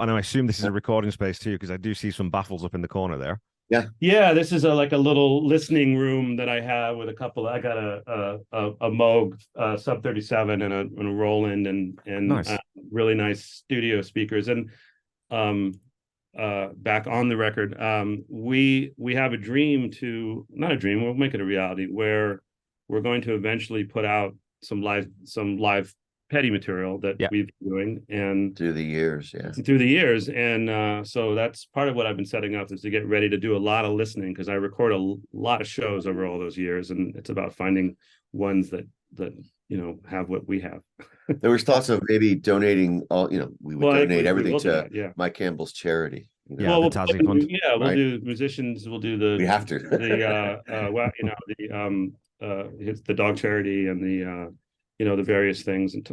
and I assume this is a recording space too, because I do see some baffles up in the corner there. Yeah, this is like a little listening room that I have with a couple. I got a Moog sub 37 and a Roland and Nice. really nice studio speakers. And um back on the record, we have a dream to, not a dream, we'll make it a reality, where we're going to eventually put out some live Petty material that Yeah. we've been doing and through the years. Yeah. through the years. And so that's part of what I've been setting up, is to get ready to do a lot of listening, because I record a lot of shows over all those years, and it's about finding ones that have what we have. There was thoughts of maybe donating all, we would donate everything to that, yeah. Mike Campbell's charity. Yeah, Well, the Tassie Fund. yeah, we'll Right. do musicians. We'll do the We have to. the dog charity and the various things, and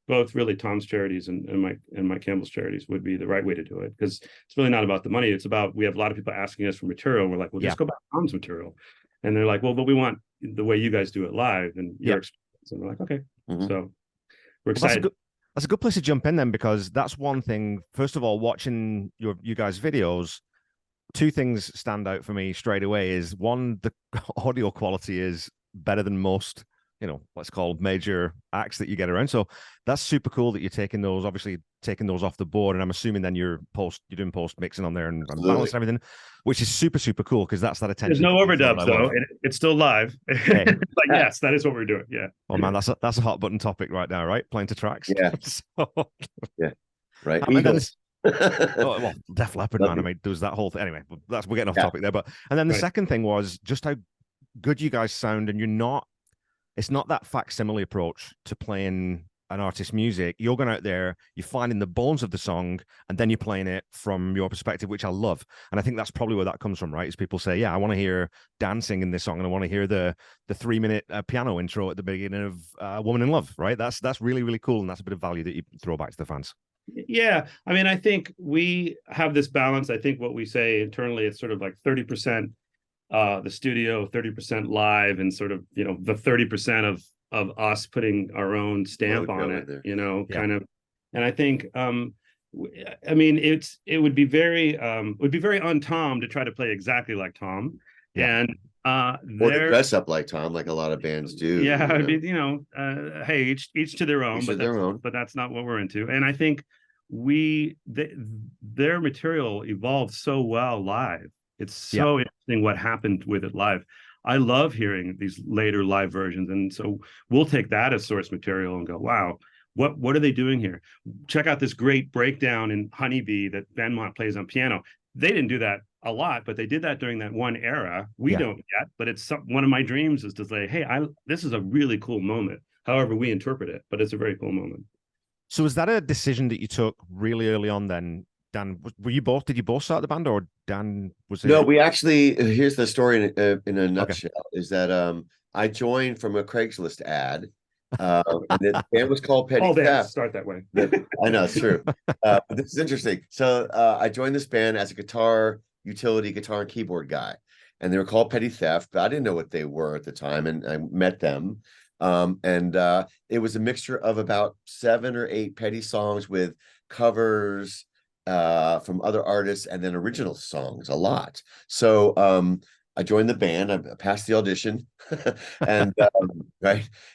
both really Tom's charities and Mike Campbell's charities would be the right way to do it, because it's really not about the money. It's about, we have a lot of people asking us for material. We're like, well, just go back to Tom's material, and they're like, well, but we want the way you guys do it live and your experience. And we're like, okay, so we're excited. That's a good place to jump in then, because that's one thing. First of all, watching you guys' videos, two things stand out for me straight away. Is one, the audio quality is better than most, let's call major acts that you get around. So that's super cool that you're taking those off the board. And I'm assuming then you're doing post mixing on there and balance and everything, which is super, super cool, because that's that attention. There's no overdubs though. It's still live. Hey. But yes, that is what we're doing. Yeah. Oh man, that's a hot button topic right now, right? Playing to tracks. Yeah. Yeah. Right. Well, Def Leppard, man. I mean, there was that whole thing. Anyway, we're getting off topic there. But then the second thing was just how good you guys sound, and it's not that facsimile approach to playing an artist's music. You're going out there, you're finding the bones of the song, and then you're playing it from your perspective, which I love. And I think that's probably where that comes from, right? Is people say, yeah, I want to hear Dan sing in this song, and I want to hear the 3-minute piano intro at the beginning of Woman in Love, right? That's really, really cool, and that's a bit of value that you throw back to the fans. Yeah, I mean, I think we have this balance. I think what we say internally, it's sort of like 30% the studio, 30% live, and sort of the 30% of us putting our own stamp on it, kind of. And I think I mean, it would be very on Tom to try to play exactly like Tom, and or to dress up like Tom, like a lot of bands do. Yeah, I mean, hey, each to their own, but that's not what we're into. And I think their material evolved so well live. It's so interesting what happened with it live. I love hearing these later live versions, and so we'll take that as source material and go, wow, what are they doing here? Check out this great breakdown in Honeybee that Benmont plays on piano. They didn't do that a lot, but they did that during that one era. We don't yet, but it's one of my dreams is to say, hey, this is a really cool moment. However we interpret it, but it's a very cool moment. So was that a decision that you took really early on then, Dan? Did you both start the band, or Dan was it? No, we actually, here's the story in a nutshell, is that I joined from a Craigslist ad. And the band was called Petty All Theft. bands start that way. I know, it's true. But this is interesting. So I joined this band as a utility guitar and keyboard guy, and they were called Petty Theft, but I didn't know what they were at the time, and I met them. And it was a mixture of about 7 or 8 Petty songs with covers from other artists, and then original songs, a lot. So I joined the band. I passed the audition, and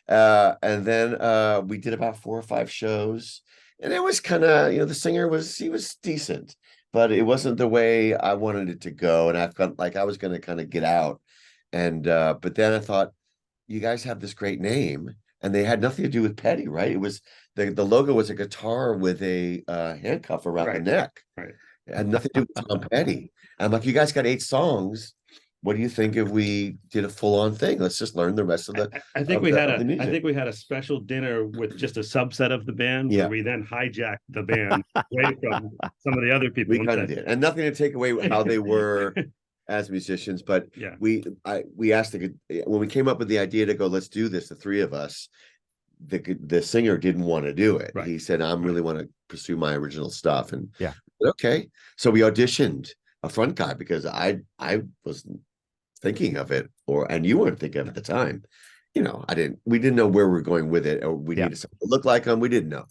and then we did about 4 or 5 shows, and it was kind of, the singer was decent, but it wasn't the way I wanted it to go, and I felt like I was going to kind of get out, and but then I thought, you guys have this great name, and they had nothing to do with Petty, right? It was the logo was a guitar with a handcuff around the neck. Right. It had nothing to do with Tom Petty. I'm like, you guys got 8 songs. What do you think if we did a full-on thing? Let's just learn the rest of the. I think we had a special dinner with just a subset of the band, where we then hijacked the band away from some of the other people. We kind of did, and nothing to take away how they were as musicians, but we asked when we came up with the idea to go, let's do this, the 3 of us. The singer didn't want to do it. Right. He said, I really want to pursue my original stuff, and okay. So we auditioned a front guy, because I wasn't thinking of it, and you weren't thinking of it at the time. We didn't know where we were going with it, or we needed something to look like them. We didn't know.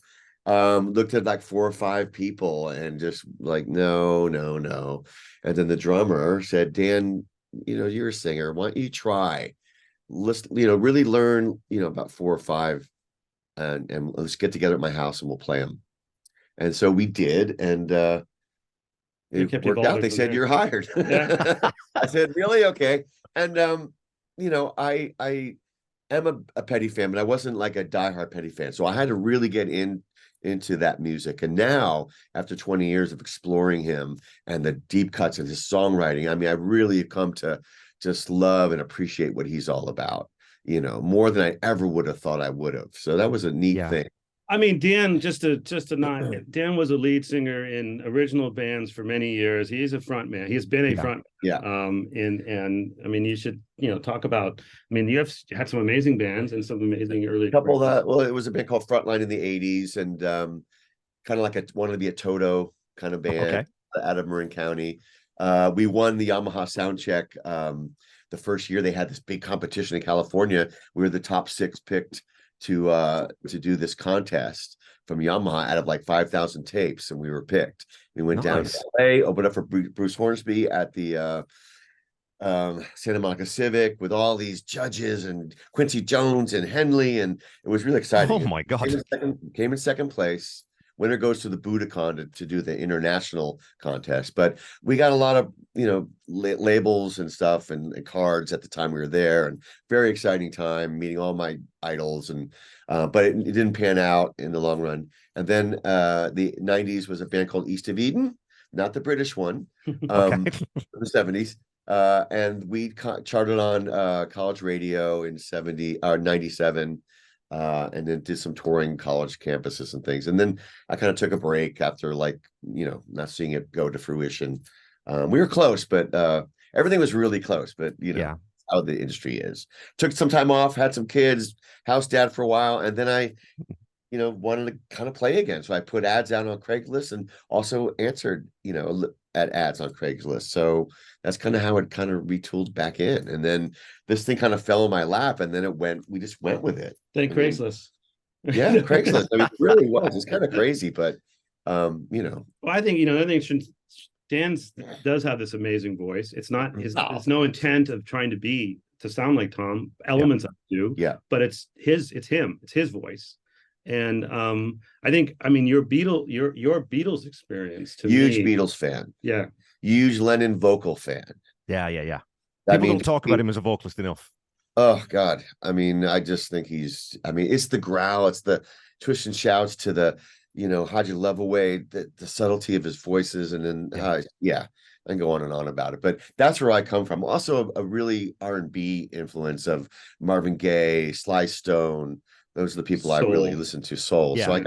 Looked at like 4 or 5 people and just like, no, no, no. And then the drummer said, Dan, you're a singer. Why don't you try? Let's, really learn, about 4 or 5 and let's get together at my house and we'll play them. And so we did. And it worked out. They said, you're hired. Yeah. I said, really? Okay. And, I am a Petty fan, but I wasn't like a diehard Petty fan. So I had to really get into that music. And now, after 20 years of exploring him and the deep cuts of his songwriting, I mean, I really have come to just love and appreciate what he's all about, more than I ever would have thought I would have. So that was a neat thing. I mean, Dan, just to not, Dan was a lead singer in original bands for many years. He's a front man. He's been a front. Yeah. And I mean, you should, talk about, I mean, you had some amazing bands and some amazing early. Well, it was a band called Frontline in the 80s and kind of like wanted to be a Toto kind of band out of Marin County. We won the Yamaha Sound Check the first year they had this big competition in California. We were the top 6 picked to do this contest from Yamaha out of like 5,000 tapes, and we were picked. We went down to LA, opened up for Bruce Hornsby at the Santa Monica Civic with all these judges and Quincy Jones and Henley, and it was really exciting. Oh my God. Came in second place. Winner goes to the Budokan to do the international contest. But we got a lot of, labels and stuff and cards at the time we were there, and very exciting time meeting all my idols. And but it didn't pan out in the long run. And then the 90s was a band called East of Eden, not the British one, the 70s. And we charted on college radio in 97. And then did some touring college campuses and things. And then I kind of took a break after not seeing it go to fruition. We were close, but everything was really close, but how the industry is. Took some time off, had some kids, house dad for a while. And then I, wanted to kind of play again. So I put ads out on Craigslist and also answered, at ads on Craigslist. So that's kind of how it kind of retooled back in. And then this thing kind of fell in my lap, and then we just went with it. Thank Craigslist. Yeah, Craigslist. I mean, it really was. It's kind of crazy, but Well, I think, I think Dan does have this amazing voice. It's not it's no intent of trying to sound like Tom. Elements of it do. Yeah. But it's him. It's his voice. And I think, your Beatles experience to huge me, Beatles fan. Yeah. Huge Lennon vocal fan. Yeah. People don't talk about him as a vocalist enough. Oh God. I mean, I just think it's the growl, it's the twist and shouts to the, how'd you love away, the subtlety of his voices. And then, I can go on and on about it, but that's where I come from. Also a really R&B influence of Marvin Gaye, Sly Stone. Those are the people I really listen to. Soul. Yeah.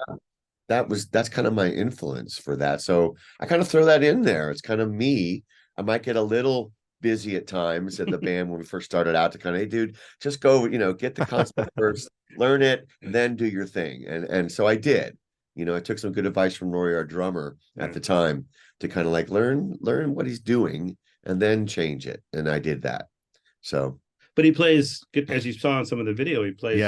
So that's kind of my influence for that. So I kind of throw that in there. It's kind of me. I might get a little busy at times at the band when we first started out to kind of, hey dude, just go, get the concept first, learn it, then do your thing. And so I did. I took some good advice from Rory, our drummer at the time, to kind of like learn what he's doing and then change it. And I did that. So but he plays, as you saw in some of the video, he plays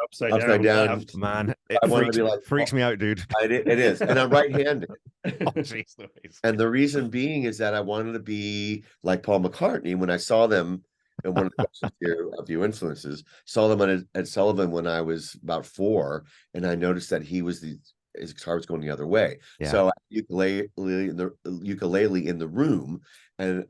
upside down. Left. Man, it freaks me out, dude. It is. And I'm right-handed. Oh, geez, and the reason being is that I wanted to be like Paul McCartney. When I saw them, and one of the questions of your influences, saw them at Sullivan when I was about 4, and I noticed that his guitar was going the other way. Yeah. So I had ukulele in the room, and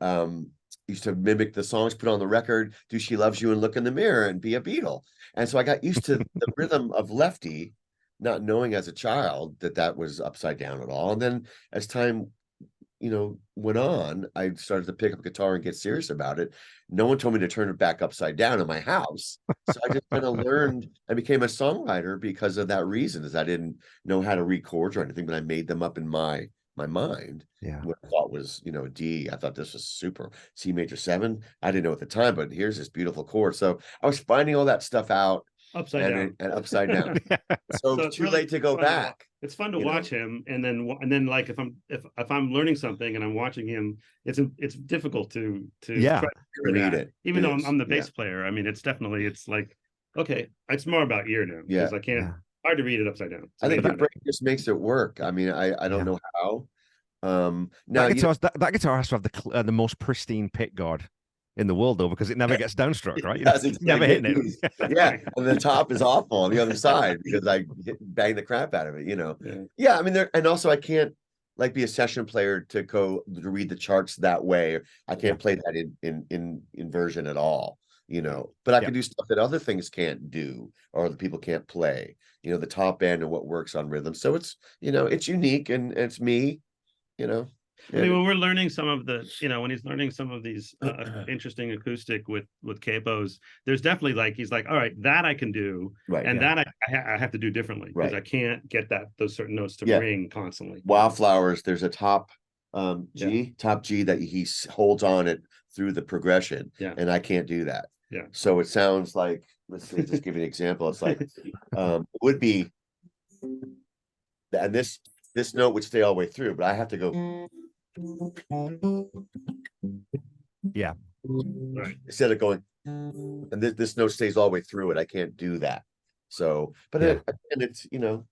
used to mimic the songs, put on the record, Do She Loves You, and look in the mirror and be a Beatle. And so I got used to the rhythm of Lefty, not knowing as a child that was upside down at all. And then as time, went on, I started to pick up guitar and get serious about it. No one told me to turn it back upside down in my house. So I just kind of learned and became a songwriter because of that reason, is I didn't know how to read chords or anything, but I made them up in my mind. Yeah. What I thought was, D. I thought this was super. C major 7. I didn't know at the time, but here's this beautiful chord. So I was finding all that stuff out upside down. And upside down. So it's too late to go back. It's fun to watch him, and then like if I'm learning something and I'm watching him, it's difficult to try to read it. Even though I'm the bass player, I mean, it's like, okay, it's more about ear now because I can't. hard to read it upside down. I think the break just makes it work. I mean, I don't know how. Now that guitar has to have the most pristine pick guard in the world, though, because it never gets downstruck, right? Never hitting it. Yeah, and the top is awful on the other side because I bang the crap out of it. Yeah. I mean, and also I can't like be a session player to read the charts that way. I can't play that in inversion at all. But I can do stuff that other things can't do or the people can't play. The top end and what works on rhythm. So it's it's unique and it's me. I mean, when we're learning some of the, when he's learning some of these interesting acoustic with capos, there's definitely like, he's like, all right, that I can do. Right. And that I have to do differently because I can't get those certain notes to ring constantly. Wildflowers, there's a top G that he holds on it through the progression. Yeah. And I can't do that. Yeah. So it sounds like, let's see, just give you an example. It's like, it would be, and this note would stay all the way through, but I have to go. Yeah. Right. Instead of going, and this note stays all the way through it. I can't do that. So, but and it's, it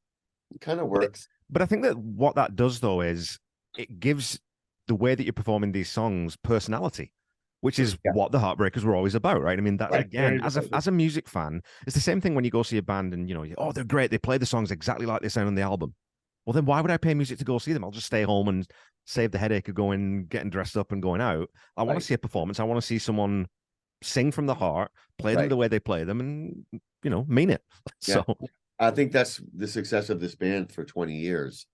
kind of works. But I think that what that does though is it gives the way that you're performing these songs personality, which is what the Heartbreakers were always about, right? I mean, that again, as a music fan, it's the same thing when you go see a band and oh, they're great. They play the songs exactly like they sound on the album. Well, then why would I pay music to go see them? I'll just stay home and save the headache of getting dressed up and going out. I want to see a performance. I want to see someone sing from the heart, play them the way they play them, and mean it. Yeah. So I think that's the success of this band for 20 years.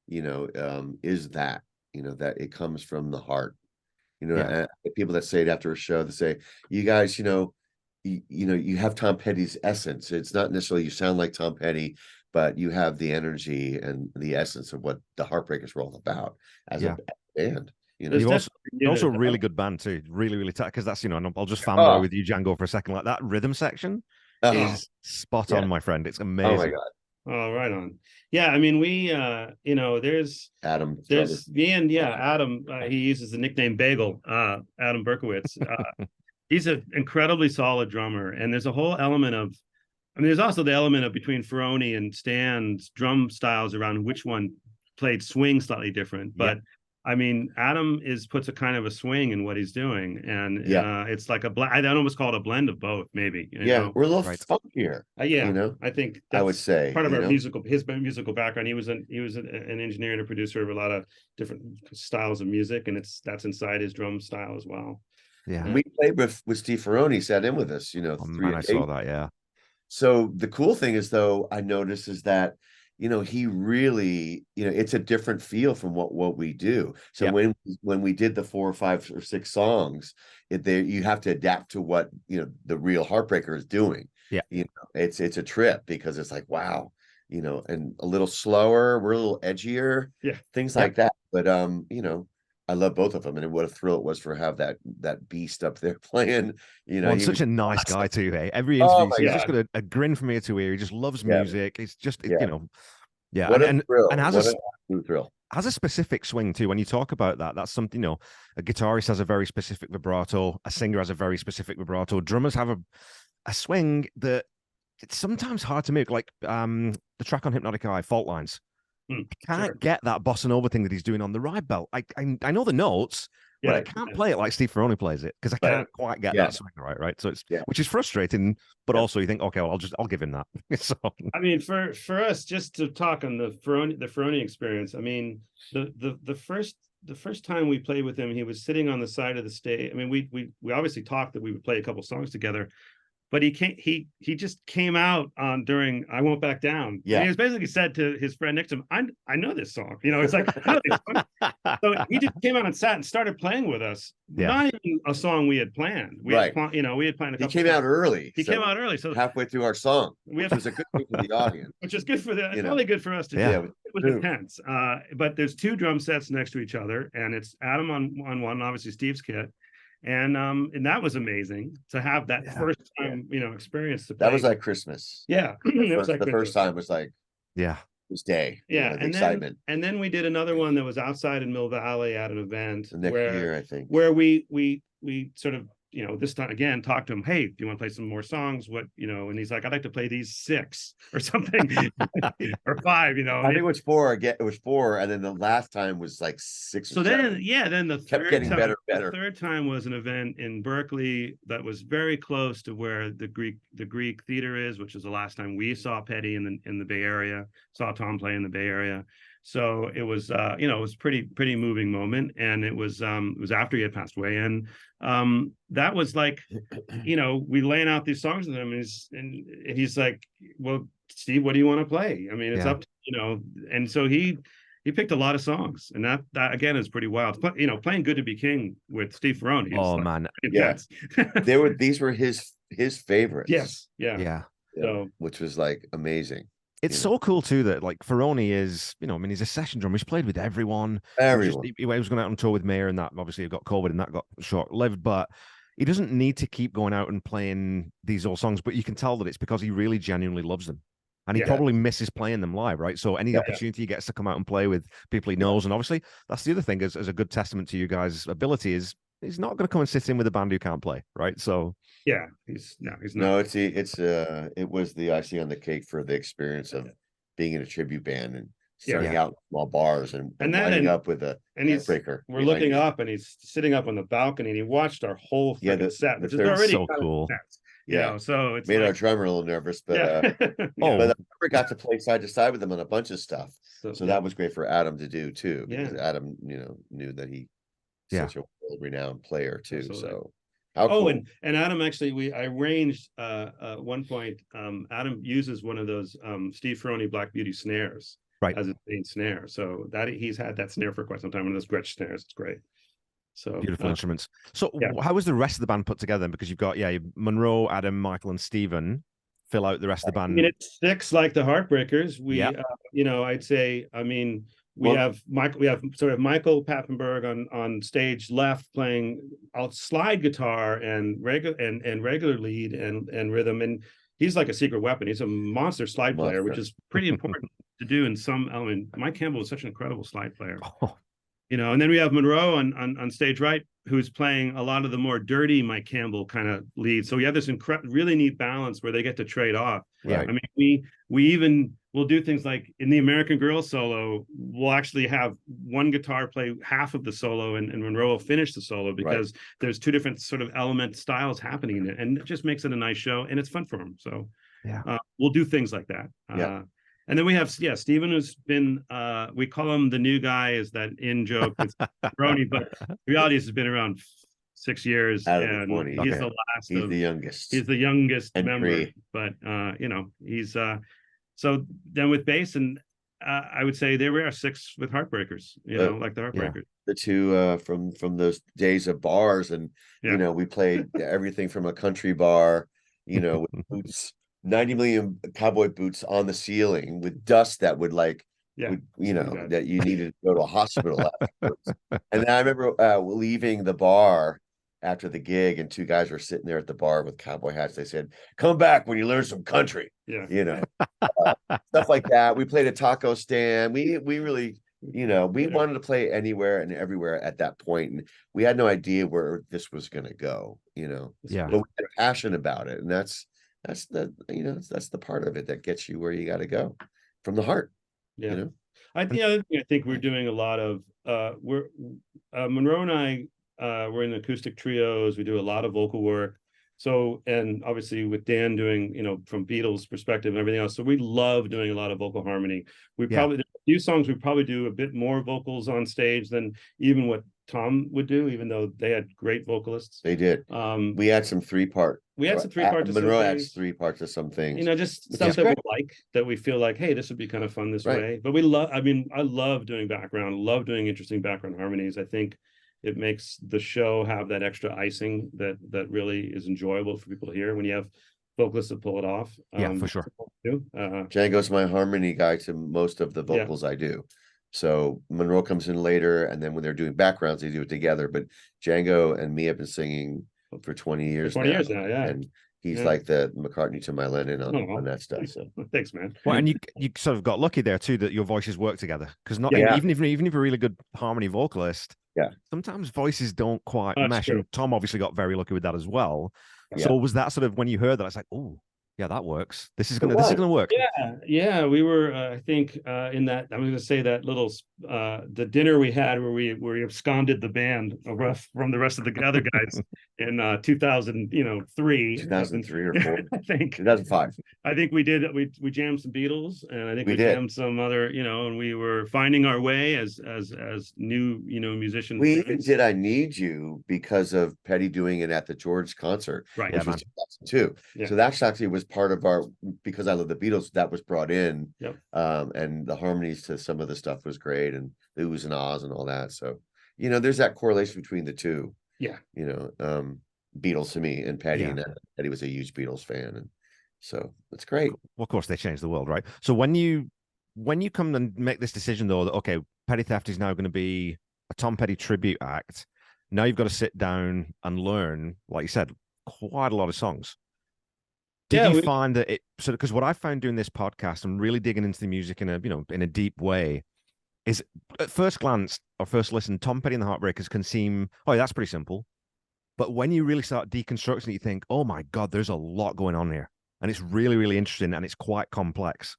Is that that it comes from the heart. People that say it after a show, they say, "You guys, you have Tom Petty's essence. It's not necessarily you sound like Tom Petty, but you have the energy and the essence of what the Heartbreakers were all about as a band." You're also a really good band too. Really, really tight. Because that's and I'll just fanboy with you, Django, for a second. Like that rhythm section is spot on, my friend. It's amazing. Oh my god. Oh, right on. Yeah, I mean, we, there's Adam. There's me and Adam. He uses the nickname Bagel. Adam Berkowitz. He's an incredibly solid drummer, and there's a whole element of. I mean, there's also the element of between Ferrone and Stan's drum styles around which one played swing slightly different, but. I mean, Adam puts a kind of a swing in what he's doing, and it's like I'd almost call it a blend of both, maybe. We're a little funkier. I think that's I would say part of our his musical background. He was an engineer and a producer of a lot of different styles of music, and that's inside his drum style as well. Yeah, we played with Steve Ferrone. He sat in with us. I saw that. Yeah. So the cool thing is, though, I noticed is that. He really, it's a different feel from what we do. So when we did the 4 or 5 or 6 songs, you have to adapt to what the real Heartbreaker is doing. Yeah, it's a trip because it's like wow, and a little slower, we're a little edgier, things like that. But I love both of them, and what a thrill it was for have that beast up there playing. He's such a nice guy too. Hey, every interview he's just got a grin from ear to ear. He just loves music. It's just and has a thrill. Has a specific swing too. When you talk about that, that's something. A guitarist has a very specific vibrato. A singer has a very specific vibrato. Drummers have a swing that it's sometimes hard to make. Like the track on Hypnotic Eye, Fault Lines. I can't get that bossa nova thing that he's doing on the ride belt. I know the notes, but I can't play it like Steve Ferrone plays it because I can't quite get that swing right. So it's which is frustrating, but also you think, okay, well, I'll give him that. So I mean, for us, just to talk on the Ferrone experience. I mean, the first time we played with him, he was sitting on the side of the stage. I mean, we obviously talked that we would play a couple songs together. But he just came out on during I Won't Back Down. Yeah. And he was basically said to his friend next to him, I know this song. It's like I know this song. So he just came out and sat and started playing with us. Yeah. Not even a song we had planned. We had planned a couple. He came out early. Came out early. So halfway through our song. Which was a good thing for the audience. Which is good for it's really good for us to do. It was intense. But there's 2 drum sets next to each other, and it's Adam on one, obviously Steve's kit. And that was amazing to have that first time, experience. That was like Christmas. Yeah. It was like the first time was like, this day. Yeah. And excitement. Then we did another one that was outside in Mill Valley at an event the next year, I think, where we sort of, this time again, talk to him. Hey, do you want to play some more songs? What, and he's like, I'd like to play these 6 or something, or 5, I think it was 4. Again, it was 4, and then the last time was like 6. So then, then the kept getting better. The third time was an event in Berkeley that was very close to where the Greek theater is, which is the last time we saw Petty in the Bay Area, saw Tom play in the Bay Area. So it was, it was pretty moving moment, and it was after he had passed away, and that was like, we laying out these songs with him, and he's like, well, Steve, what do you want to play? I mean, it's up to, and so he picked a lot of songs, and that again is pretty wild. Playing "Good to Be King" with Steve Ferrone. Oh man, yes, these were his favorites. Yes, yeah. So, which was like amazing. It's so cool too that like Ferrone is, he's a session drummer. He's played with everyone. He was going out on tour with Mayer, and that obviously he got COVID, and that got short-lived. But he doesn't need to keep going out and playing these old songs. But you can tell that it's because he really genuinely loves them, and he probably misses playing them live, right? So any opportunity he gets to come out and play with people he knows, and obviously that's the other thing as a good testament to you guys' ability is he's not going to come and sit in with a band who can't play, right? So he's not. No, it was the icing on the cake for the experience of being in a tribute band and starting out in small bars and lining up with a breaker. We're looking up, and he's sitting up on the balcony, and he watched our whole set, which is already so cool. So it's made our drummer a little nervous, but but I never got to play side to side with him on a bunch of stuff. So that was great for Adam to do too, because Adam, knew that he such a world-renowned player too. Absolutely. So cool. and Adam, actually, I arranged one point, Adam uses one of those Steve Ferrone Black Beauty snares as his main snare. So that he's had that snare for quite some time, one of those Gretsch snares. It's great. So beautiful instruments. So how was the rest of the band put together then? Because you've got Monroe, Adam, Michael, and Stephen fill out the rest of the band. I mean, it's 6 like the Heartbreakers. We I'd say, we have Michael Papenburg on stage left playing slide guitar and regular lead and rhythm, and he's like a secret weapon. He's a monster slide player, which is pretty important to do in some element. Mike Campbell is such an incredible slide player. And then we have Monroe on stage right, who's playing a lot of the more dirty Mike Campbell kind of lead. So we have this really neat balance where they get to trade off. Right. I mean, we'll do things like in the American Girl solo, we'll actually have one guitar play half of the solo, and Monroe will finish the solo because there's 2 different sort of element styles happening in it, and it just makes it a nice show, and it's fun for them. So we'll do things like that. And then we have, Stephen, who's been, we call him the new guy, is that in joke. It's Ferrone, but the reality is he's been around 6 years, and he's the last. He's the youngest. He's the youngest member, but he's so then with bass, and I would say they were our 6 with Heartbreakers, like the Heartbreakers. The 2 from those days of bars, and we played everything from a country bar, with boots. 90 million cowboy boots on the ceiling with dust that would that you needed to go to a hospital afterwards. And then I remember leaving the bar after the gig, and 2 guys were sitting there at the bar with cowboy hats. They said, "Come back when you learn some country." Stuff like that. We played a taco stand. We really, we wanted to play anywhere and everywhere at that point, and we had no idea where this was going to go. But we had a passion about it, and that's the part of it that gets you where you got to go from the heart. I think we're doing a lot of Monroe and I we're in acoustic trios. We do a lot of vocal work, so, and obviously with Dan doing from Beatles perspective and everything else, so we love doing a lot of vocal harmony. Probably, a few songs we probably do a bit more vocals on stage than even what Tom would do, even though they had great vocalists. They did. We had some 3-part. We had some 3-part. Monroe adds 3 parts of some things. Just stuff that we like, that we feel like, hey, this would be kind of fun this way. But we love. I love doing background. Love doing interesting background harmonies. I think it makes the show have that extra icing that really is enjoyable for people to hear when you have vocalists that pull it off. For sure. Django's my harmony guy to most of the vocals I do. So Monroe comes in later, and then when they're doing backgrounds, they do it together. But Django and me have been singing for 20 years now. And he's like the McCartney to my Lennon on that stuff. So thanks, man. Well, and you sort of got lucky there too that your voices work together, because even if you're a really good harmony vocalist, sometimes voices don't quite That's mesh. true. And Tom obviously got very lucky with that as well. Yeah. So was that sort of when you heard that, it's like, oh, yeah, that works. This is gonna work. Yeah. We were, I think, in that, I'm going to say that little, the dinner we had where we absconded the band from the rest of the other guys in 2003, 2003 or 4, I think 2005. I think we did. We jammed some Beatles, and I think we did. jammed some other, and we were finding our way as new, musicians. We even did "I Need You" because of Petty doing it at the George concert, right? Which was 2002. Yeah. So that actually was part of our, because I love the Beatles, that was brought in. Yep. And the harmonies to some of the stuff was great, and the oohs and ahs and all that. So, there's that correlation between the two. Yeah. Beatles to me and Petty, and Petty was a huge Beatles fan, and so it's great. Well, of course, they changed the world, right? So when you come and make this decision, though, that okay, Petty Theft is now going to be a Tom Petty tribute act. Now you've got to sit down and learn, like you said, quite a lot of songs. Did you find that it? So, because what I found doing this podcast and really digging into the music in a deep way is, at first glance or first listen, Tom Petty and the Heartbreakers can seem, oh, yeah, that's pretty simple. But when you really start deconstructing it, you think, oh my God, there's a lot going on here. And it's really, really interesting, and it's quite complex.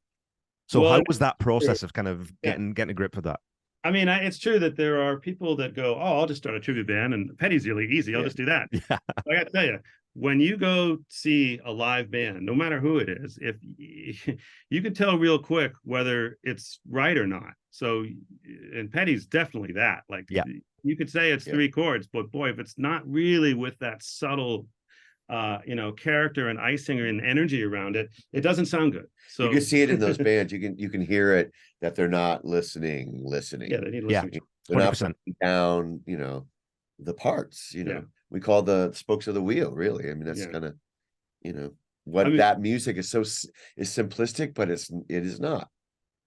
So how was that process of kind of getting a grip with that? I mean, it's true that there are people that go, oh, I'll just start a tribute band, and Petty's really easy. I'll just do that. Yeah. I got to tell you, when you go see a live band, no matter who it is, if you can tell real quick whether it's right or not. So, and Petty's definitely that. Like, you could say it's 3 chords, but boy, if it's not really with that subtle character and icing and energy around it, it doesn't sound good. So you can see it in those bands. You can hear it that they're not listening. Yeah, they need listening. Yeah, they're not putting down, the parts. We call the spokes of the wheel. Really, I mean, that's kind of, that music is is simplistic, but it is not.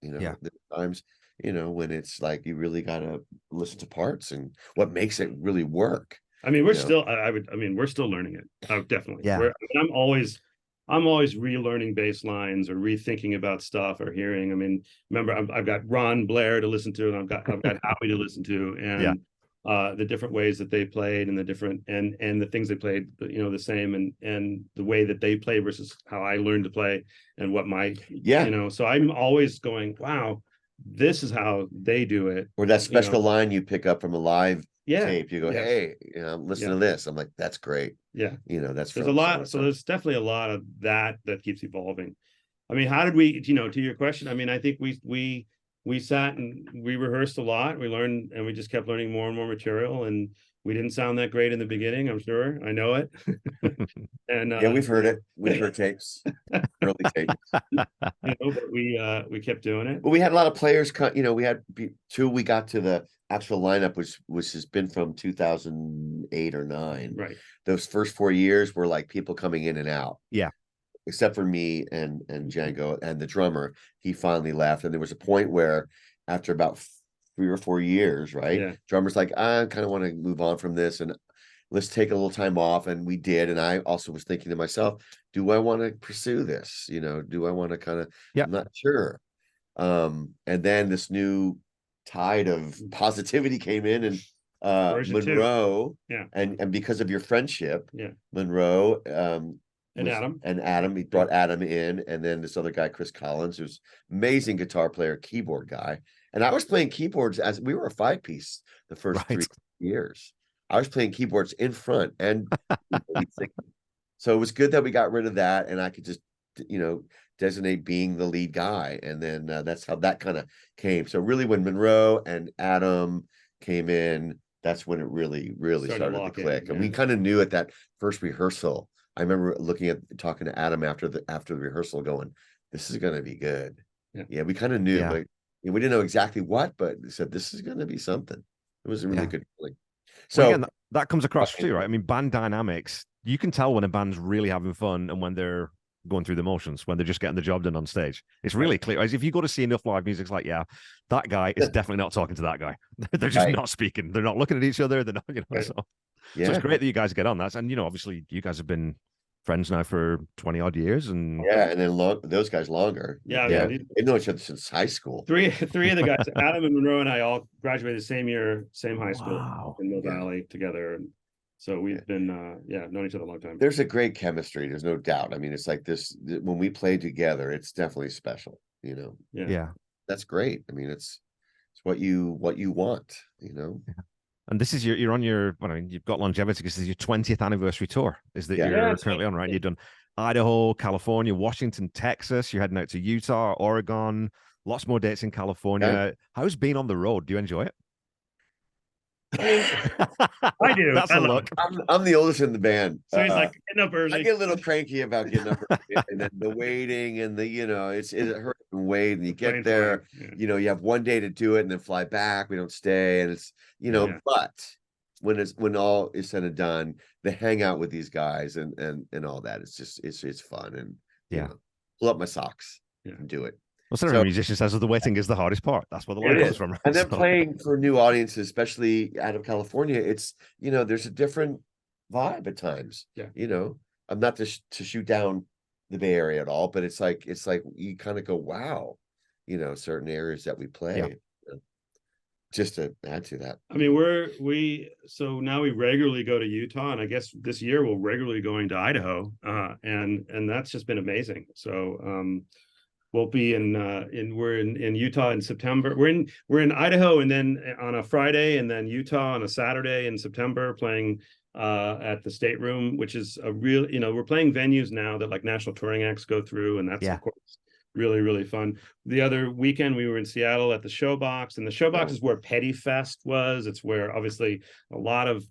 There's times, when it's like you really gotta listen to parts and what makes it really work. I mean, we're still. We're still learning it. Definitely. Yeah. I'm always relearning bass lines or rethinking about stuff or hearing. I mean, remember, I've got Ron Blair to listen to, and I've got Howie to listen to, and the different ways that they played, and the different and the things they played, the same, and the way that they play versus how I learned to play, and what my So I'm always going, wow, this is how they do it. Or that special line you pick up from a live tape, you go, hey, listen to this. I'm like, that's great. Yeah. That's there's a lot. So there's definitely a lot of that keeps evolving. I mean, how did we, to your question, I mean, I think we sat and we rehearsed a lot. We learned, and we just kept learning more and more material, and we didn't sound that great in the beginning. I'm sure. I know it. And we've heard it. We've heard tapes, early tapes. But we kept doing it. But we had a lot of players. We had two. We got to the actual lineup, which has been from 2008 or 9. Right. Those first 4 years were like people coming in and out. Yeah. Except for me and Django and the drummer. He finally left, and there was a point where after about 3 or 4 years, right? Yeah. Drummer's like, I kind of want to move on from this, and let's take a little time off. And we did. And I also was thinking to myself, do I want to pursue this? Do I want to kind of, I'm not sure. And then this new tide of positivity came in, and Monroe, and because of your friendship, Monroe, and Adam, he brought Adam in, and then this other guy, Chris Collins, who's amazing guitar player, keyboard guy. And I was playing keyboards as we were a 5-piece the first 3 years. I was playing keyboards in front, and so it was good that we got rid of that, and I could just, designate being the lead guy. And then that's how that kind of came. So really, when Monroe and Adam came in, that's when it really started to click. And we kind of knew at that first rehearsal. I remember talking to Adam after the rehearsal, going, "This is going to be good." Yeah, we kind of knew. Like, we didn't know exactly what, but we said this is going to be something. It was a really good feeling. So again, that comes across too, right? I mean, band dynamics. You can tell when a band's really having fun and when they're going through the motions, when they're just getting the job done on stage. It's really clear. As if you go to see enough live music, it's like, that guy is definitely not talking to that guy. They're just not speaking. They're not looking at each other. They're not, so it's great that you guys get on that. And, obviously you guys have been friends now for 20 odd years, and and then those guys longer. Yeah, they know each other since high school. Three of the guys, Adam and Monroe and I, all graduated the same year, same high school in Mill Valley together. And so we've been known each other a long time. There's a great chemistry, there's no doubt. I mean, it's like this when we play together, it's definitely special, you know. Yeah. That's great. I mean, it's what you want, you know. And this is you're on your, well, I mean, you've got longevity because this is your 20th anniversary tour is that you're currently on, right? You've done Idaho, California, Washington, Texas. You're heading out to Utah, Oregon, lots more dates in California. How's being on the road? Do you enjoy it? I do. That's a look. I'm the oldest in the band. So he's like getting up early. I get a little cranky about getting up early, and then the waiting and the, you know, it hurts and wait, and you get there, you know, you have one day to do it and then fly back. We don't stay, and it's, you know, but when all is said and done, the hang out with these guys and all that, it's just it's fun, and you know, pull up my socks and do it. Well, so, musician says the waiting is the hardest part. That's where the line comes from. Right? And then playing for new audiences, especially out of California, it's, you know, there's a different vibe at times. Yeah. You know, I'm not to shoot down the Bay Area at all, but it's like you kind of go, wow, you know, certain areas that we play. Yeah. You know, just to add to that. I mean, so now we regularly go to Utah, and I guess this year we'll regularly going to Idaho. And that's just been amazing. So we'll be we're in Utah in September. We're in Idaho, and then on a Friday, and then Utah on a Saturday in September, playing at the State Room, which is a real, you know, we're playing venues now that like national touring acts go through, and that's of course really, really fun. The other weekend we were in Seattle at the Showbox, and the Showbox is where Petty Fest was. It's where obviously a lot of,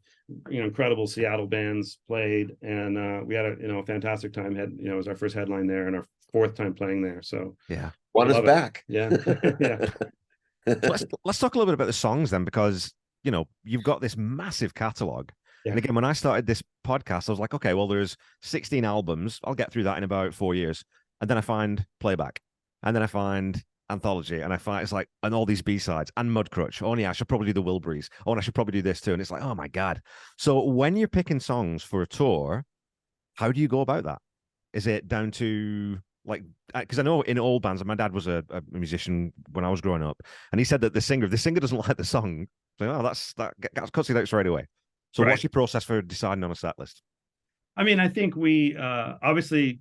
you know, incredible Seattle bands played, and we had a fantastic time. It was our first headline there and our fourth time playing there. So want us back. Yeah. Let's talk a little bit about the songs then, because you know you've got this massive catalog. And again, when I started this podcast, I was like, okay, well, there's 16 albums. I'll get through that in about 4 years. And then I find Playback, and then I find Anthology, and I find it's like, and all these B-sides and Mudcrutch. Oh yeah, I should probably do the Wilburys. Oh, and I should probably do this too. And it's like, oh my God. So when you're picking songs for a tour, how do you go about that? Is it down to like, because I know in old bands, my dad was a musician when I was growing up, and he said that the singer doesn't like the song, so, oh, that cuts it out straight away. So what's your process for deciding on a set list? I mean, I think we obviously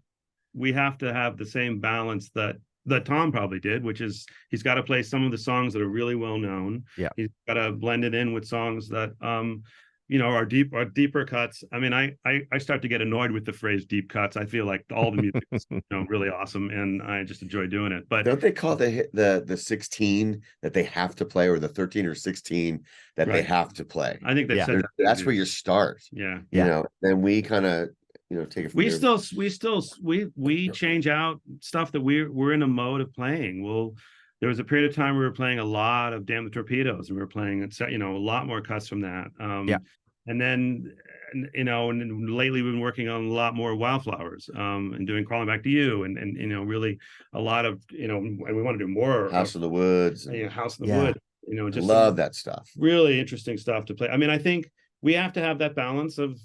we have to have the same balance that Tom probably did, which is he's got to play some of the songs that are really well known. Yeah, he's got to blend it in with songs that you know, are deeper cuts. I mean, I start to get annoyed with the phrase deep cuts. I feel like all the music is, you know, really awesome, and I just enjoy doing it. But don't they call the 16 that they have to play, or the 13 or 16 that they have to play? I think that's where you start. Yeah. You know, then we kind of, you know, take it from we change out stuff that we're in a mode of playing. There was a period of time we were playing a lot of Damn the Torpedoes, and we were playing, you know, a lot more cuts from that. And then, you know, and lately we've been working on a lot more Wildflowers, and doing Crawling Back to You, and you know, really a lot of, you know, and we want to do more House of the Woods, House of the Wood, you know, just love that stuff. Really interesting stuff to play. I mean, I think we have to have that balance of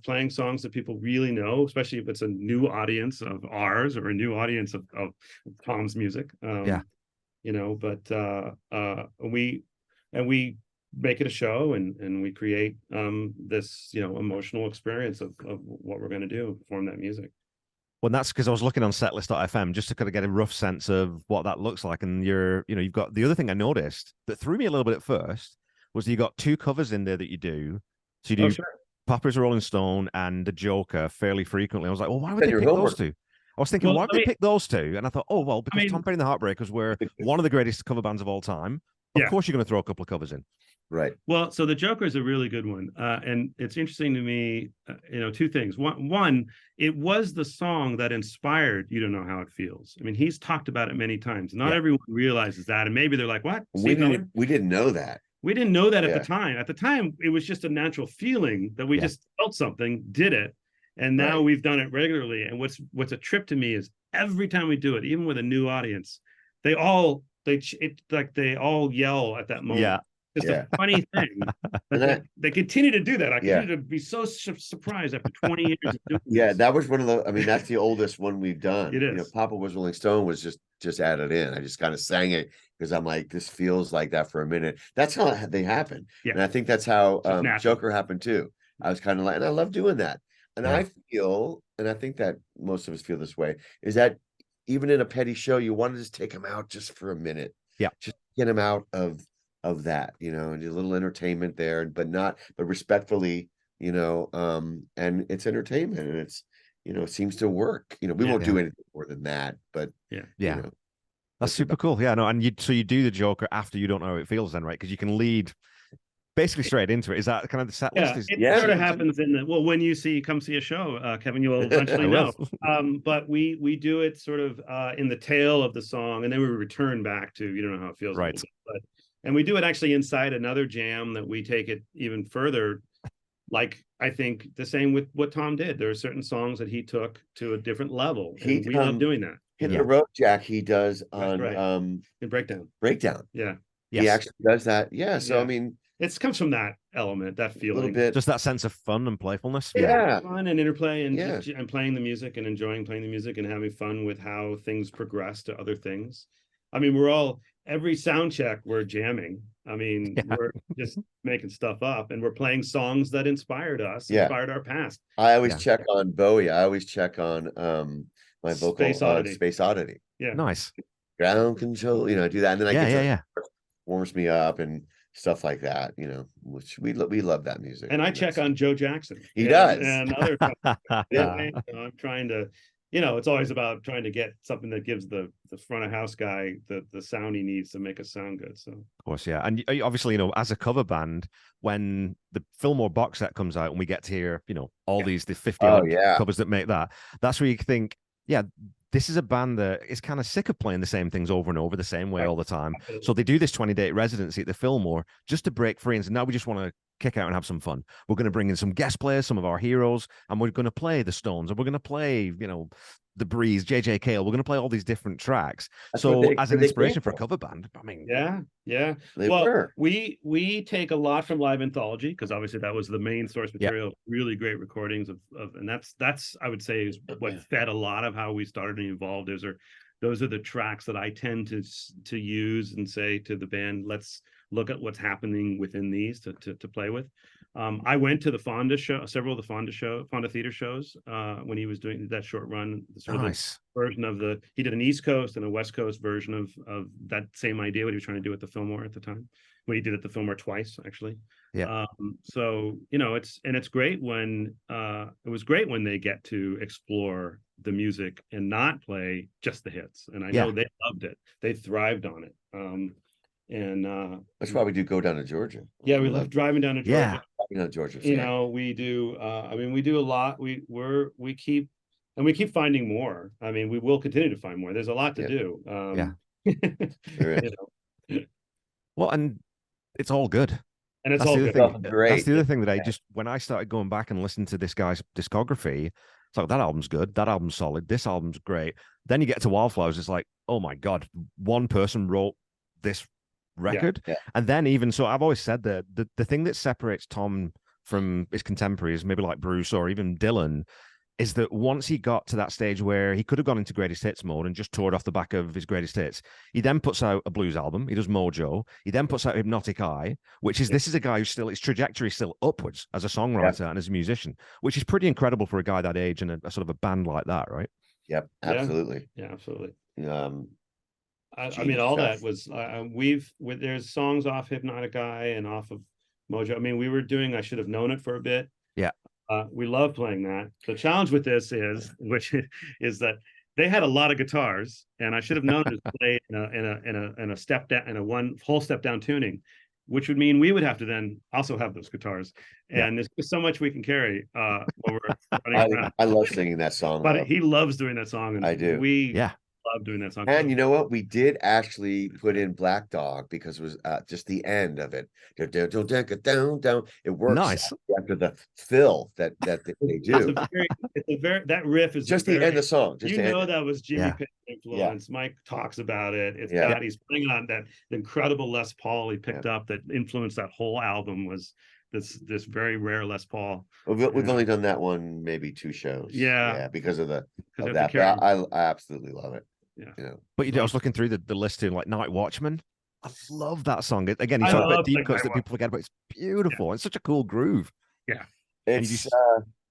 playing songs that people really know, especially if it's a new audience of ours or a new audience of Tom's music. You know, but we make it a show, and we create this, you know, emotional experience of what we're going to do, perform that music. Well, that's because I was looking on setlist.fm just to kind of get a rough sense of what that looks like. And you've got the other thing I noticed that threw me a little bit at first was you got 2 covers in there that you do. So you do Papa's Rolling Stone and The Joker fairly frequently. I was like, well, why would they pick those 2? I was thinking, why would they pick those 2? And I thought, oh, well, because Tom Petty and the Heartbreakers were one of the greatest cover bands of all time. Of course you're going to throw a couple of covers in. Right. Well, so The Joker is a really good one. And it's interesting to me, you know, 2 things. One, it was the song that inspired You Don't Know How It Feels. I mean, he's talked about it many times. Not everyone realizes that. And maybe they're like, what? We didn't know that. We didn't know that at the time. At the time, it was just a natural feeling that we just felt something, did it. And now we've done it regularly. And what's a trip to me is every time we do it, even with a new audience, they all yell at that moment. just a funny thing. But they continue to do that. I continue to be so surprised after 20 years of doing this. That was one of the, I mean, that's the oldest one we've done. It is. You know, Papa Was Rolling Stone was just added in. I just kind of sang it because I'm like, this feels like that for a minute. That's how they happen. And I think that's how Joker happened too. I was kind of like, and I love doing that. And I feel, and I think that most of us feel this way, is that even in a petty show, you want to just take them out just for a minute. Yeah. Just get them out of that, you know, and a little entertainment there, but respectfully, you know, and it's entertainment, and it's, you know, it seems to work. You know, we won't do anything more than that, but you know, that's super cool. Yeah, no, and you do the Joker after you don't know how it feels then, right? Because you can lead basically straight into it. Is that kind of the set list? It sort of happens in the, well, when you come see a show, Kevin, you will eventually know. But we do it sort of in the tail of the song, and then we return back to You Don't Know How It Feels. Right. And we do it actually inside another jam that we take it even further. Like, I think the same with what Tom did. There are certain songs that he took to a different level. We love doing that. Hit the road, Jack, he does on in Breakdown. Yeah. He actually does that. Yeah. So I mean, it comes from that element, that feeling, a little bit, just that sense of fun and playfulness. Fun and interplay, and playing the music and enjoying playing the music and having fun with how things progress to other things. I mean, every sound check we're jamming. I mean, we're just making stuff up, and we're playing songs that inspired us, inspired our past. I always check on Bowie. I always check on my vocal Space Oddity. Yeah, nice. Ground Control. You know, I do that, and then I get warms me up and stuff like that. You know, which we love that music. And I check on Joe Jackson. He does, and other. I'm trying to. You know, it's always about trying to get something that gives the front of house guy the sound he needs to make us sound good. So, of course, yeah, and obviously, you know, as a cover band, when the Fillmore box set comes out and we get to hear, you know, all the 50 covers that make that's where you think, this is a band that is kind of sick of playing the same things over and over the same way all the time. So they do this 20-date residency at the Fillmore just to break free and say, now we just want to kick out and have some fun. We're going to bring in some guest players, some of our heroes, and we're going to play the Stones, and we're going to play, you know, the Breeze, JJ Cale. We're going to play all these different tracks. So as an inspiration for a cover band, I mean, we take a lot from Live Anthology, because obviously that was the main source material, really great recordings of and that's I would say is what fed a lot of how we started and evolved. Those are the tracks that I tend to use and say to the band, let's look at what's happening within these to play with. I went to the Fonda show, several of the Fonda Theater shows, when he was doing that short run. Nice version of he did an East Coast and a West Coast version of that same idea, what he was trying to do at the Fillmore at the time. What he did at the Fillmore twice, actually. So, you know, it's great when it was great when they get to explore the music and not play just the hits. And I know they loved it. They thrived on it. And that's why we do Go Down to Georgia. Yeah, we love driving down to Georgia. Georgia. You know, we do. I mean, we do a lot. We keep finding more. I mean, we will continue to find more. There's a lot to do. There is. Well, and it's all good. And it's all good. That's the other thing that I just, when I started going back and listening to this guy's discography, it's like, that album's good. That album's solid. This album's great. Then you get to Wildflowers. It's like, oh my God, one person wrote this record. And then even so, I've always said that the thing that separates Tom from his contemporaries, maybe like Bruce or even Dylan, is that once he got to that stage where he could have gone into greatest hits mode and just toured off the back of his greatest hits, he then puts out a blues album. He does Mojo. He then puts out Hypnotic Eye, which is, this is a guy who's still, his trajectory is still upwards as a songwriter and as a musician, which is pretty incredible for a guy that age and a sort of a band like that, right? Yep, absolutely. Yeah, absolutely. I mean, all that was there's songs off Hypnotic Eye and off of Mojo. I mean, we were doing I Should Have Known It for a bit. We love playing that. The challenge with this is that they had a lot of guitars, and I Should Have Known It to play in a step down, in a one whole step down tuning, which would mean we would have to then also have those guitars. And there's just so much we can carry when we're running around. I love singing that song, but he loves doing that song, and I do. We love doing that song. And you know what? We did actually put in Black Dog because it was just the end of it. Down. It works Nice. after the fill that they do. That riff is just the end of the song. Just that was Jimmy Page influence. Mike talks about it. He's playing on that incredible Les Paul he picked up that influenced that whole album. Was this very rare Les Paul. We've only done that one, maybe 2 shows. Yeah, because of that. But I absolutely love it. Yeah, But I was looking through the list too, like Night Watchman. I love that song. Again, you talk about deep cuts that people forget about. It's beautiful. Yeah. It's such a cool groove. Yeah, it's.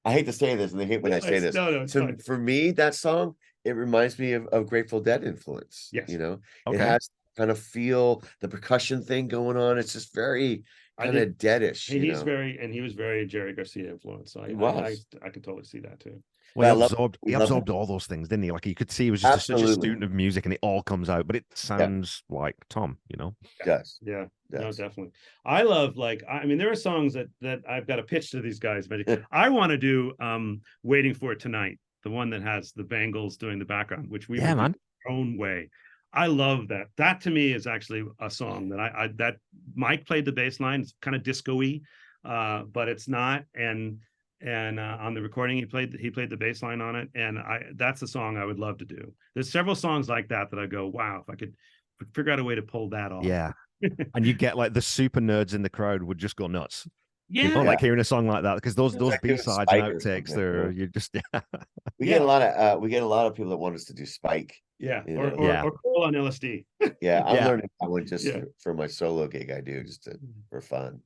I hate to say this, and they hate when I say this. So for me, that song, it reminds me of Grateful Dead influence. Yes, it has kind of feel the percussion thing going on. It's just very kind of deadish. He was very Jerry Garcia influenced. So I could totally see that too. Well, he absorbed all those things, didn't he? Like you could see he was just such a student of music, and it all comes out. But it sounds like Tom, It does. Yeah. No, definitely. I love there are songs that I've got to pitch to these guys. But I want to do "Waiting for It Tonight," the one that has the Bangles doing the background, which we do our own way. I love that. That to me is actually a song that that Mike played the bass line. It's kind of disco-y, but it's not. And on the recording he played the bass line on it, and that's a song I would love to do. There's several songs like that I go, wow, if I could figure out a way to pull that off. Yeah. And you get like the super nerds in the crowd would just go nuts. Yeah, people like hearing a song like that because those B-sides and outtakes you just we get a lot of people that want us to do Spike. Or Cole on LSD. I'm learning that one just for my solo gig I do just for fun.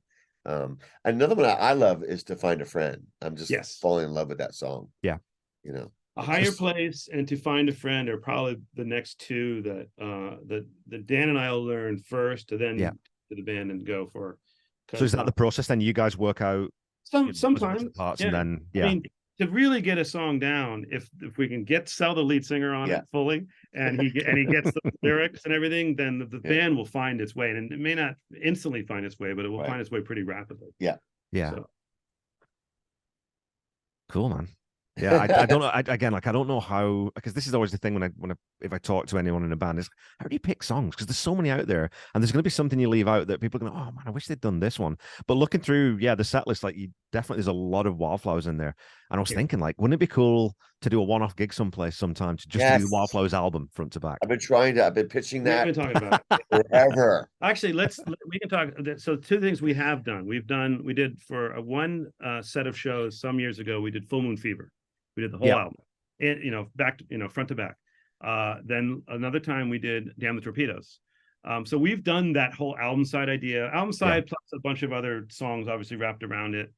Another one I love is To Find a Friend. I'm just falling in love with that song. A Higher Place and To Find a Friend are probably the next two that Dan and I will learn first to then to the band and go for. So is that the process then? You guys work out sometimes the parts and then I mean, to really get a song down, if we can sell the lead singer on it fully, and he gets the lyrics and everything, then the band will find its way, and it may not instantly find its way, but it will find its way pretty rapidly. So. Cool, man. I don't know. I don't know how, because this is always the thing if I talk to anyone in a band is how do you pick songs? Because there's so many out there, and there's going to be something you leave out that people are going, oh man, I wish they'd done this one. But looking through, the set list, there's a lot of Wildflowers in there, and I was thinking, wouldn't it be cool to do a one-off gig someplace sometime to just do the Wildflowers album front to back? I've been pitching that. We've been talking about it forever. Actually, we can talk. So 2 things we have done. We did for one set of shows some years ago. We did Full Moon Fever. We did the whole album, and back to, front to back. Then another time we did Damn the Torpedoes. So we've done that whole album side plus a bunch of other songs obviously wrapped around it.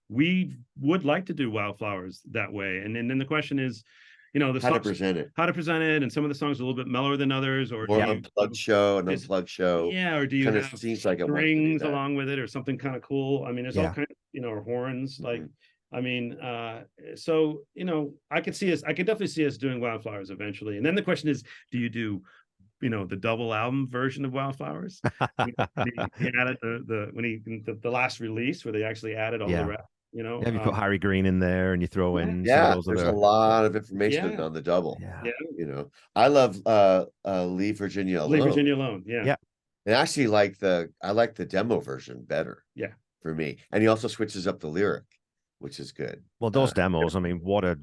We would like to do Wildflowers that way, and then the question is, how to present it, and some of the songs are a little bit mellower than others, or an unplugged show, or do you have strings along with it, or something kind of cool? I mean, there's all kinds, or horns I mean, so I could definitely see us doing Wildflowers eventually. And then the question is, do you do, the double album version of Wildflowers? He added the last release where they actually added all the rest. You put Harry Green in there, and you throw in there's a lot of information on the double. I love Leave Virginia Alone. And actually I like the demo version better. For me, and he also switches up the lyric, which is good. Well, those demos, I mean, what a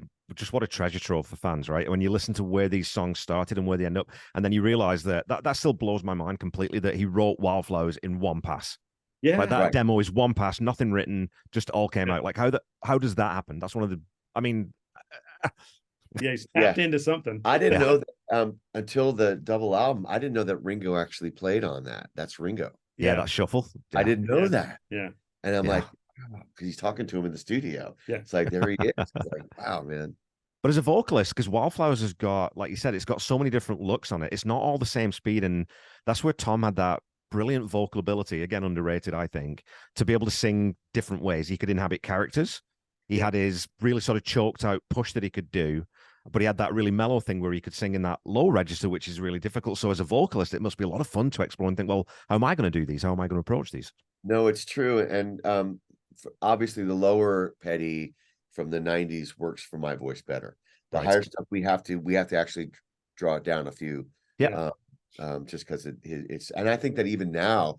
treasure trove for fans, right? When you listen to where these songs started and where they end up, and then you realize that still blows my mind completely that he wrote Wildflowers in one pass. That demo is one pass, nothing written, just all came out. How does that happen? That's one of the, I mean, he's tapped into something. I didn't know that until the double album. I didn't know that Ringo actually played on that. That's Ringo. That shuffle. I didn't know that. And I'm like, because he's talking to him in the studio. It's like, there he is. It's like, wow, man. But as a vocalist, because Wildflowers has got, like you said, it's got so many different looks on it. It's not all the same speed. And that's where Tom had that brilliant vocal ability, again, underrated, I think, to be able to sing different ways. He could inhabit characters. He had his really sort of choked out push that he could do, but he had that really mellow thing where he could sing in that low register, which is really difficult. So as a vocalist, it must be a lot of fun to explore and think, well, how am I going to do these? How am I going to approach these? No, it's true. And obviously the lower petty from the 90s works for my voice better. The higher stuff we have to actually draw it down a few. Yeah. Just because it's, and I think that even now,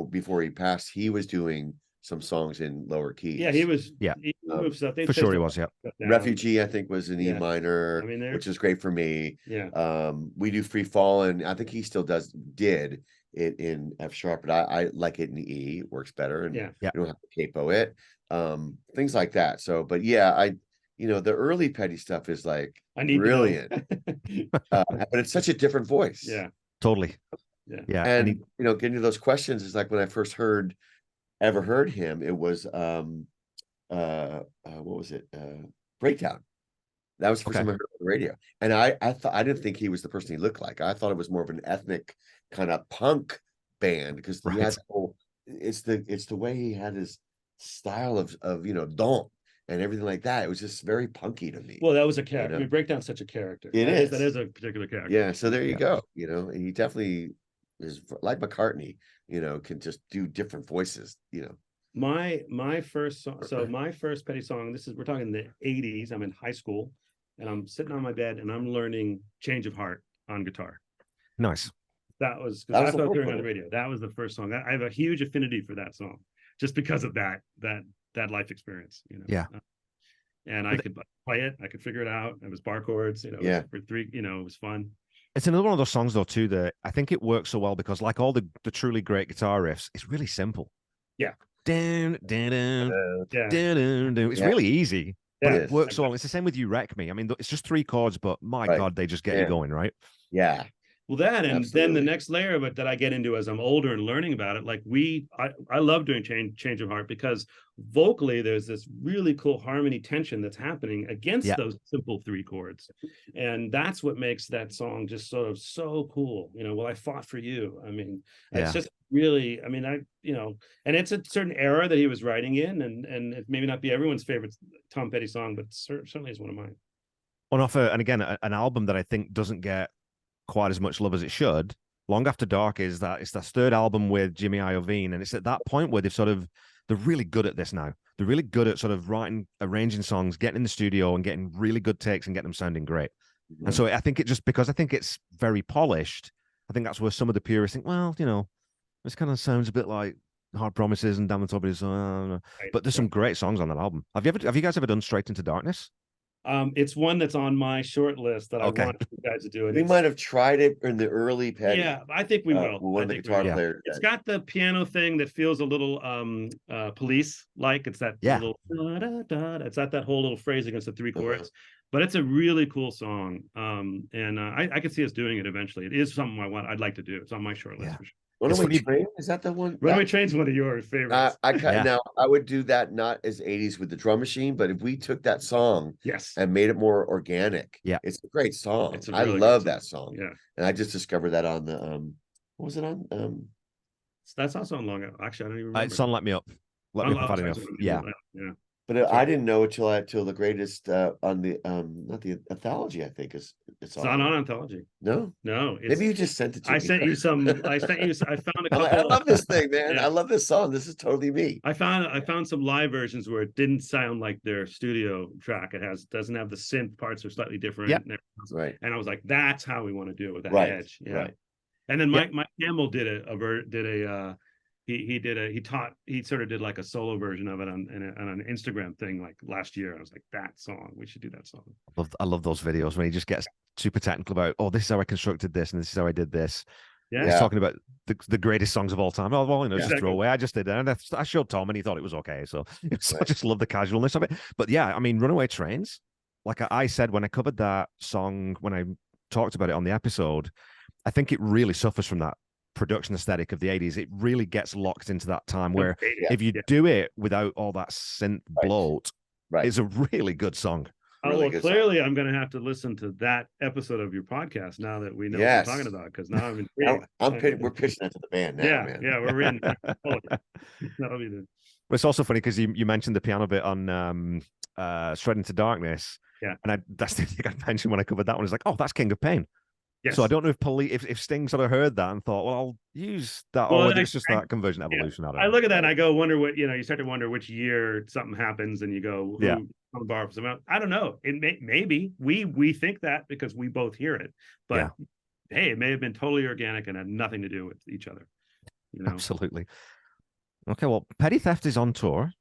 before he passed, he was doing some songs in lower keys. Yeah, he was. Yeah, he moved stuff. For sure he was. Yeah. Refugee, I think, was in E minor, I mean, which is great for me. Yeah. We do Free Fallin'. I think he still did it in F sharp, but I like it in E. It works better, and you don't have to capo it. Things like that. So, but yeah, the early Petty stuff is like brilliant. But it's such a different voice. Yeah, totally. Yeah. And getting to those questions is like when I first ever heard him, it was what was it? Breakdown. That was the first time I heard it on the radio. And I didn't think he was the person he looked like. I thought it was more of an ethnic kind of punk band, because he had it's the way he had his style of don and everything like that. It was just very punky to me. Well, that was a character. I mean, Breakdown's such a character. That is a particular character. Yeah. So there you go. He definitely is like McCartney, can just do different voices, My first song, so my first Petty song, we're talking the 80s. I'm in high school and I'm sitting on my bed and I'm learning Change of Heart on guitar. Nice. That was because that's what I was hearing on the radio. That was the first song. I have a huge affinity for that song just because of that life experience, Yeah. And I could play it, I could figure it out. It was bar chords, for three, it was fun. It's another one of those songs though too that I think it works so well because, like all the truly great guitar riffs, it's really simple. Yeah. It's really easy, but it works so well. It's the same with You Wreck Me. I mean, it's just 3 chords, but my God, they just get you going, right? Yeah. Well, then the next layer of it that I get into as I'm older and learning about it, like I love doing Change of Heart because vocally there's this really cool harmony tension that's happening against those simple 3 chords, and that's what makes that song just sort of so cool. Well, I fought for you. I mean, it's just really, I mean, and it's a certain era that he was writing in, and it maybe not be everyone's favorite Tom Petty song, but certainly is one of mine. And again, an album that I think doesn't get quite as much love as it should. Long After Dark it's their 3rd album with Jimmy Iovine, and it's at that point where they're really good at this now. They're really good at sort of arranging songs, getting in the studio and getting really good takes and getting them sounding great. Mm-hmm. And so I think because I think it's very polished, I think that's where some of the purists think, well, this kind of sounds a bit like Hard Promises and Damn the Top of It. But there's some great songs on that album. Have you guys ever done Straight Into Darkness? It's one that's on my short list that I want you guys to do it. We might have tried it in the early Petty. Yeah, I think we will. One of the guitar players. It's got the piano thing that feels a little Police like. It's that little it's got that whole little phrase against the 3 chords. But it's a really cool song. And I could see us doing it eventually. It is something I'd like to do. It's on my short list for sure. Runaway Train, is that the one? Runaway Train's one of your favorites. Now I would do that not as 80s with the drum machine, but if we took that song and made it more organic, it's a great song. I love that song. Yeah. And I just discovered that on the what was it on? That's also on Long. Actually, I don't even remember. It's on Let Me Up. Let Me Up enough. Yeah. But I didn't know it till the greatest on the not the anthology. I think it's on anthology. No, maybe you just sent it to me. I sent you some. I found a couple. I love this thing, man. I love this song. This is totally me. I found some live versions where it didn't sound like their studio track. It doesn't have the synth parts are slightly different. Yeah, right. And I was like, that's how we want to do it with that edge. Yeah. Right. And then Mike Campbell did he sort of did like a solo version of it on an Instagram thing like last year. I was like, that song, we should do that song. I love those videos when he just gets super technical about, this is how I constructed this and this is how I did this. Yeah. He's talking about the greatest songs of all time. Oh, well, just throw away. I just did that. And I showed Tom and he thought it was okay. So I just love the casualness of it. But yeah, I mean, Runaway Trains, like I said, when I covered that song, when I talked about it on the episode, I think it really suffers from that production aesthetic of the 80s. It really gets locked into that time where if you do it without all that synth bloat, it's a really good song. Really well, clearly song. I'm going to have to listen to that episode of your podcast now that we know what we're talking about, because now I'm intrigued. We're pitching that to the band now, man. Yeah, we're in. That'll be the... But it's also funny because you mentioned the piano bit on Straight Into Darkness. Yeah. And that's the thing I mentioned when I covered that one. It's like, that's King of Pain. Yes. So I don't know if Sting sort of heard that and thought, well, I'll use that, Well, or whether it's just that conversion evolution. Yeah. I don't I know. look at that and I go, wonder what, you start to wonder which year something happens, and you go, who on the bar for some. I don't know. Maybe we think that because we both hear it, but hey, it may have been totally organic and had nothing to do with each other. Absolutely. Okay, well, Petty Theft is on tour,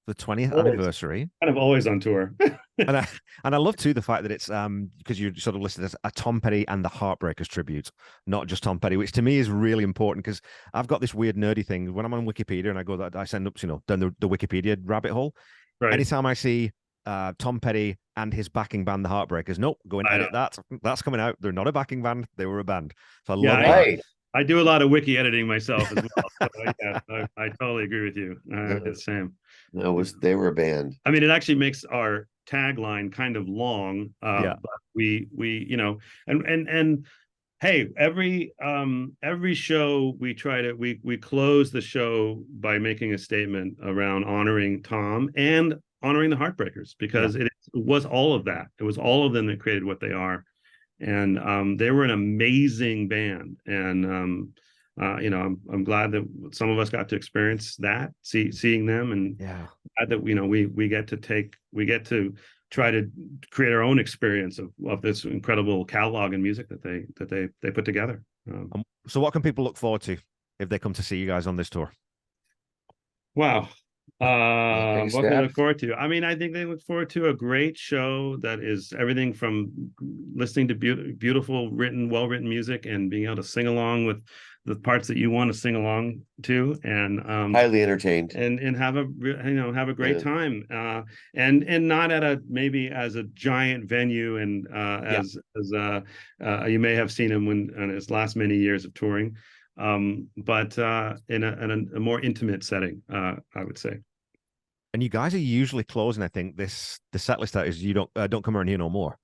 the 20th anniversary. Kind of always on tour. and I love too the fact that it's because you sort of listed as a Tom Petty and the Heartbreakers tribute, not just Tom Petty, which to me is really important because I've got this weird nerdy thing when I'm on Wikipedia and I go that I send up down the Wikipedia rabbit hole. Right. Anytime I see Tom Petty and his backing band, the Heartbreakers, nope, go and edit that. That's coming out. They're not a backing band; they were a band. So I love that. I do a lot of wiki editing myself as well. So, I totally agree with you. It's the same. They were a band. I mean, it actually makes our tagline kind of long. But we and hey, every show we try to we close the show by making a statement around honoring Tom and honoring the Heartbreakers, because it was all of that. It was all of them that created what they are. And they were an amazing band, and I'm glad that some of us got to experience that, seeing them, and glad that we get to try to create our own experience of this incredible catalog and music that they put together. So, what can people look forward to if they come to see you guys on this tour? Wow. What can they look forward to? I mean, I think they look forward to a great show that is everything from listening to beautiful well-written music and being able to sing along with the parts that you want to sing along to, and highly entertained, and have a great time, and not at maybe as a giant venue, and as you may have seen him in his last many years of touring. But in a more intimate setting, I would say. And you guys are usually closing, I think, the set list out is you don't come around here no more,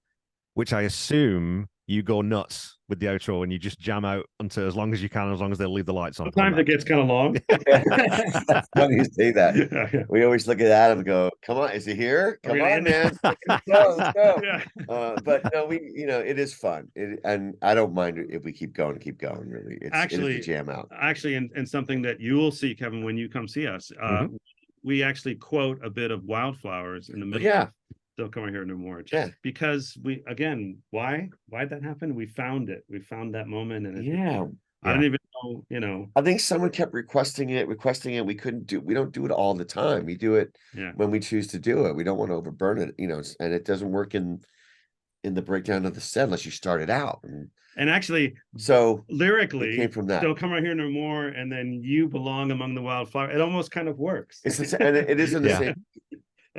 which I assume you go nuts with the outro and you just jam out until as long as you can, as long as they'll leave the lights on. Sometimes it gets kind of long. That's funny you say that. We always look at Adam and go, "Come on, is he here? Come on, man, let's go." But no, it is fun, and I don't mind it if we keep going. Really, it's actually a jam out. Actually, and something that you will see, Kevin, when you come see us, we actually quote a bit of Wildflowers in the middle. Yeah. Don't come here no more. Just because why'd that happen? We found it. We found that moment, and I don't even know. I think someone kept requesting it. We don't do it all the time. We do it when we choose to do it. We don't want to overburn it, and it doesn't work in the breakdown of the set unless you start it out. And actually, so lyrically, it came from that. Don't come right here no more, and then you belong among the wildflowers. It almost kind of works. It is in the same.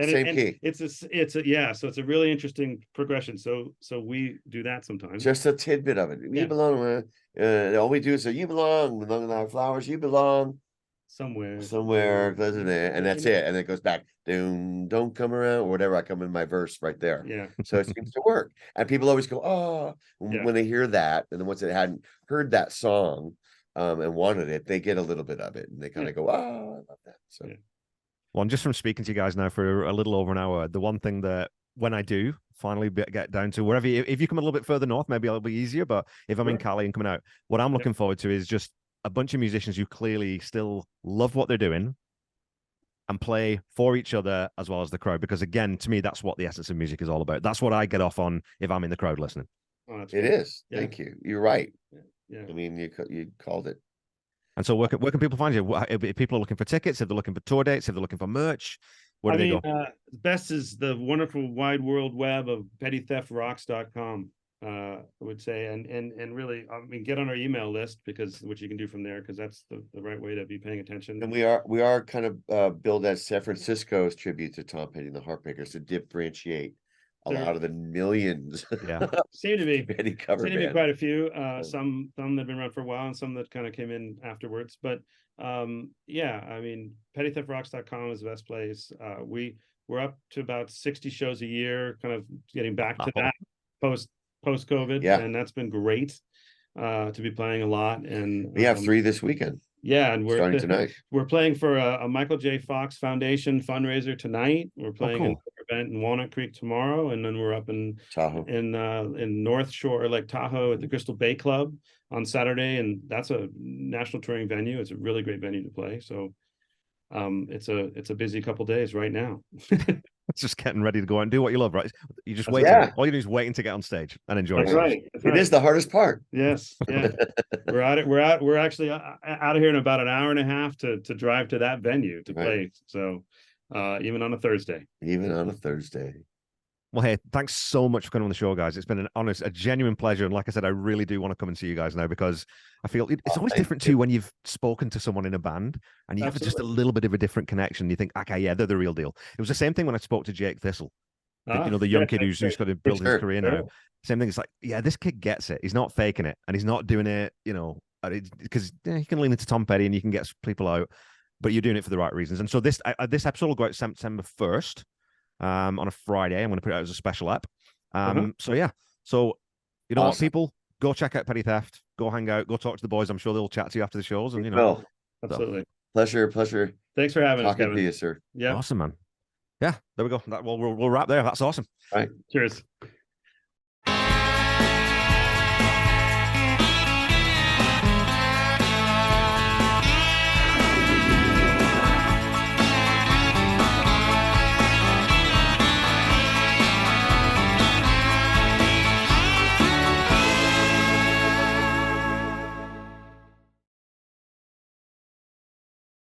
Same key. So it's a really interesting progression. So we do that sometimes. Just a tidbit of it. We belong. All we do is say, "You belong among our flowers. You belong somewhere, and that's it. And it goes back. Don't come around, or whatever. I come in my verse right there. Yeah. So it seems to work. And people always go, "Oh," when they hear that, and then once they hadn't heard that song, and wanted it, they get a little bit of it, and they kind of go, "Oh, I love that." So. Yeah. Well, and just from speaking to you guys now for a little over an hour, the one thing that when I do finally get down to wherever, if you come a little bit further north, maybe it'll be easier. But if I'm in Cali and coming out, what I'm looking forward to is just a bunch of musicians who clearly still love what they're doing and play for each other as well as the crowd. Because again, to me, that's what the essence of music is all about. That's what I get off on if I'm in the crowd listening. Oh, it is. Yeah. Thank you. You're right. Yeah. I mean, you called it. And so where can people find you? If people are looking for tickets, if they're looking for tour dates, if they're looking for merch, where do they go? Best is the wonderful wide world web of pettytheftrocks.com, I would say. And really, I mean, get on our email list, which you can do from there, because that's the right way to be paying attention. And we are kind of billed as San Francisco's tribute to Tom Petty and the Heartbreakers to differentiate a lot of the millions. Seem to be quite a few. Some that have been around for a while, and some that kind of came in afterwards. But I mean, pettytheftrocks.com is the best place. We're up to about 60 shows a year, kind of getting back to that post COVID, and that's been great to be playing a lot. And we have 3 this weekend. Yeah, and we're starting tonight. We're playing for a Michael J. Fox Foundation fundraiser tonight. We're playing in event in Walnut Creek tomorrow, and then we're up in Tahoe, in North Shore, like Tahoe, at the Crystal Bay Club on Saturday, and that's a national touring venue. It's a really great venue to play. So it's a busy couple days right now. It's just getting ready to go out and do what you love, right? You just wait. Yeah. All you do is waiting to get on stage and enjoy That's it. right. It is the hardest part. Yes. Yeah. We're actually out of here in about an hour and a half to drive to that venue to play. So even on a Thursday. Even on a Thursday. Well, hey, thanks so much for coming on the show, guys. It's been a genuine pleasure. And like I said, I really do want to come and see you guys now, because I feel it's always different too when you've spoken to someone in a band and you have just a little bit of a different connection. You think, okay, yeah, they're the real deal. It was the same thing when I spoke to Jake Thistle, the young kid who's got to build his career now. Same thing. It's like, yeah, this kid gets it. He's not faking it, and he's not doing it, because you can lean into Tom Petty and you can get people out, but you're doing it for the right reasons. And so this episode will go out September 1st. On a Friday. I'm going to put it out as a special app. So yeah. So what, people, go check out Petty Theft, go hang out, go talk to the boys. I'm sure they'll chat to you after the shows. And absolutely. Pleasure. Thanks for having us, Kevin. To you, sir. Yeah. Awesome, man. Yeah, there we go. We'll wrap there. That's awesome. All right. Cheers.